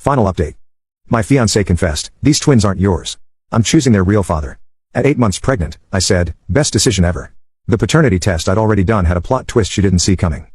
Final update. My fiancée confessed, these twins aren't yours. I'm choosing their real father. At 8 months pregnant, I said, best decision ever. The paternity test I'd already done had a plot twist she didn't see coming.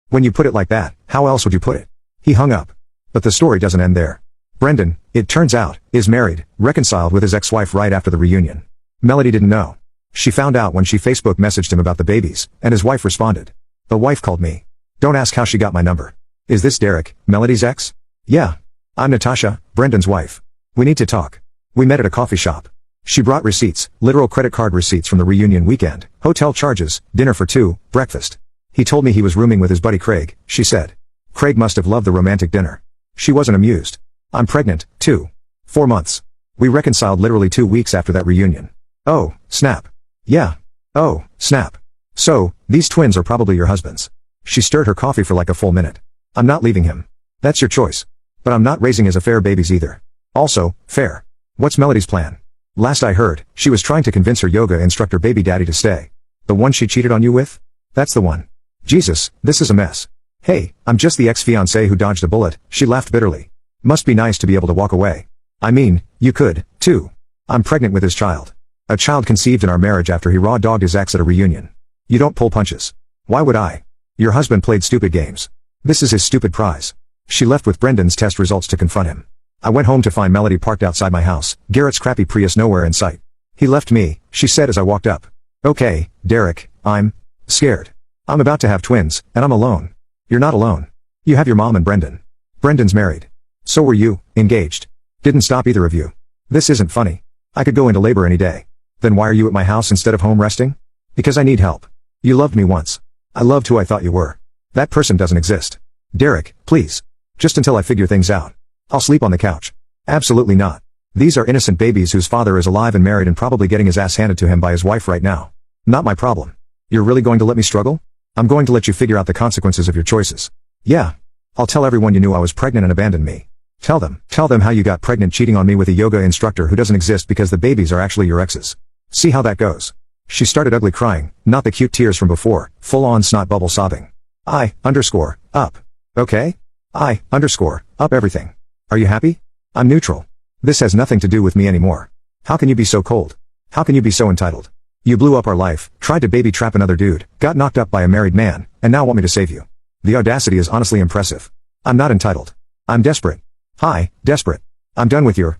When you put it like that, how else would you put it? He hung up. But the story doesn't end there. Brendan, it turns out, is married, reconciled with his ex-wife right after the reunion. Melody didn't know. She found out when she Facebook messaged him about the babies, and his wife responded. The wife called me. Don't ask how she got my number. Is this Derek, Melody's ex? Yeah. I'm Natasha, Brendan's wife. We need to talk. We met at a coffee shop. She brought receipts, literal credit card receipts from the reunion weekend, hotel charges, dinner for two, breakfast. He told me he was rooming with his buddy Craig, she said. Craig must have loved the romantic dinner. She wasn't amused. I'm pregnant, too. 4 months. We reconciled literally 2 weeks after that reunion. Oh, snap. Yeah. Oh, snap. So, these twins are probably your husband's. She stirred her coffee for like a full minute. I'm not leaving him. That's your choice. But I'm not raising his affair babies either. Also, fair. What's Melody's plan? Last I heard, she was trying to convince her yoga instructor baby daddy to stay. The one she cheated on you with? That's the one. Jesus, this is a mess. Hey, I'm just the ex-fiancé who dodged a bullet, she laughed bitterly. Must be nice to be able to walk away. I mean, you could, too. I'm pregnant with his child. A child conceived in our marriage after he raw-dogged his ex at a reunion. You don't pull punches. Why would I? Your husband played stupid games. This is his stupid prize. She left with Brendan's test results to confront him. I went home to find Melody parked outside my house, Garrett's crappy Prius nowhere in sight. He left me, she said as I walked up. Okay, Derek, I'm scared. I'm about to have twins, and I'm alone. You're not alone. You have your mom and Brendan. Brendan's married. So were you, engaged. Didn't stop either of you. This isn't funny. I could go into labor any day. Then why are you at my house instead of home resting? Because I need help. You loved me once. I loved who I thought you were. That person doesn't exist. Derek, please. Just until I figure things out. I'll sleep on the couch. Absolutely not. These are innocent babies whose father is alive and married and probably getting his ass handed to him by his wife right now. Not my problem. You're really going to let me struggle? I'm going to let you figure out the consequences of your choices. Yeah. I'll tell everyone you knew I was pregnant and abandoned me. Tell them how you got pregnant cheating on me with a yoga instructor who doesn't exist because the babies are actually your ex's. See how that goes. She started ugly crying, not the cute tears from before, full-on snot bubble sobbing. Up. Okay? Up everything. Are you happy? I'm neutral. This has nothing to do with me anymore. How can you be so cold? How can you be so entitled? You blew up our life, tried to baby trap another dude, got knocked up by a married man, and now want me to save you. The audacity is honestly impressive. I'm not entitled. I'm desperate. Hi, desperate. I'm done with your,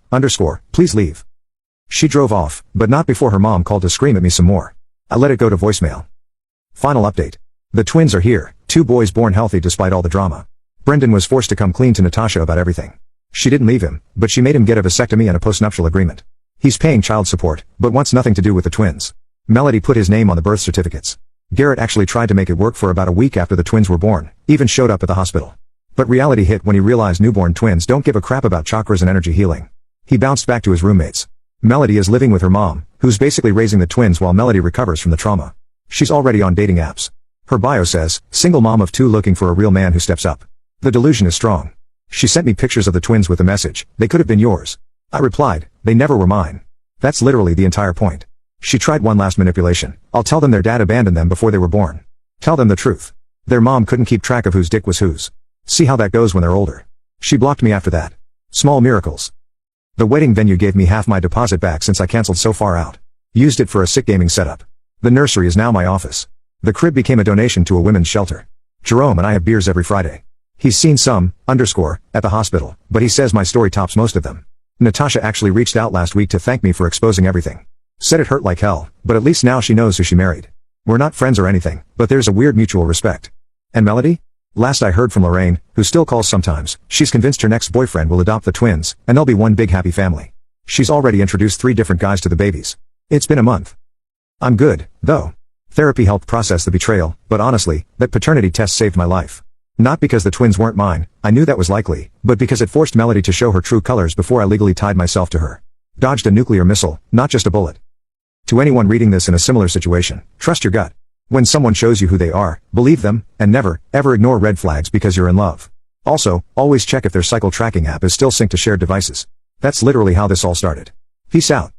please leave. She drove off, but not before her mom called to scream at me some more. I let it go to voicemail. Final update. The twins are here, 2 boys born healthy despite all the drama. Brendan was forced to come clean to Natasha about everything. She didn't leave him, but she made him get a vasectomy and a postnuptial agreement. He's paying child support, but wants nothing to do with the twins. Melody put his name on the birth certificates. Garrett actually tried to make it work for about a week after the twins were born, even showed up at the hospital. But reality hit when he realized newborn twins don't give a crap about chakras and energy healing. He bounced back to his roommates. Melody is living with her mom, who's basically raising the twins while Melody recovers from the trauma. She's already on dating apps. Her bio says, single mom of 2 looking for a real man who steps up. The delusion is strong. She sent me pictures of the twins with the message, they could have been yours. I replied, they never were mine. That's literally the entire point. She tried one last manipulation. I'll tell them their dad abandoned them before they were born. Tell them the truth. Their mom couldn't keep track of whose dick was whose. See how that goes when they're older. She blocked me after that. Small miracles. The wedding venue gave me half my deposit back since I canceled so far out. Used it for a sick gaming setup. The nursery is now my office. The crib became a donation to a women's shelter. Jerome and I have beers every Friday. He's seen some, at the hospital, but he says my story tops most of them. Natasha actually reached out last week to thank me for exposing everything. Said it hurt like hell, but at least now she knows who she married. We're not friends or anything, but there's a weird mutual respect. And Melody? Last I heard from Lorraine, who still calls sometimes, she's convinced her next boyfriend will adopt the twins, and they'll be one big happy family. She's already introduced 3 different guys to the babies. It's been a month. I'm good, though. Therapy helped process the betrayal, but honestly, that paternity test saved my life. Not because the twins weren't mine, I knew that was likely, but because it forced Melody to show her true colors before I legally tied myself to her. Dodged a nuclear missile, not just a bullet. To anyone reading this in a similar situation, trust your gut. When someone shows you who they are, believe them, and never, ever ignore red flags because you're in love. Also, always check if their cycle tracking app is still synced to shared devices. That's literally how this all started. Peace out.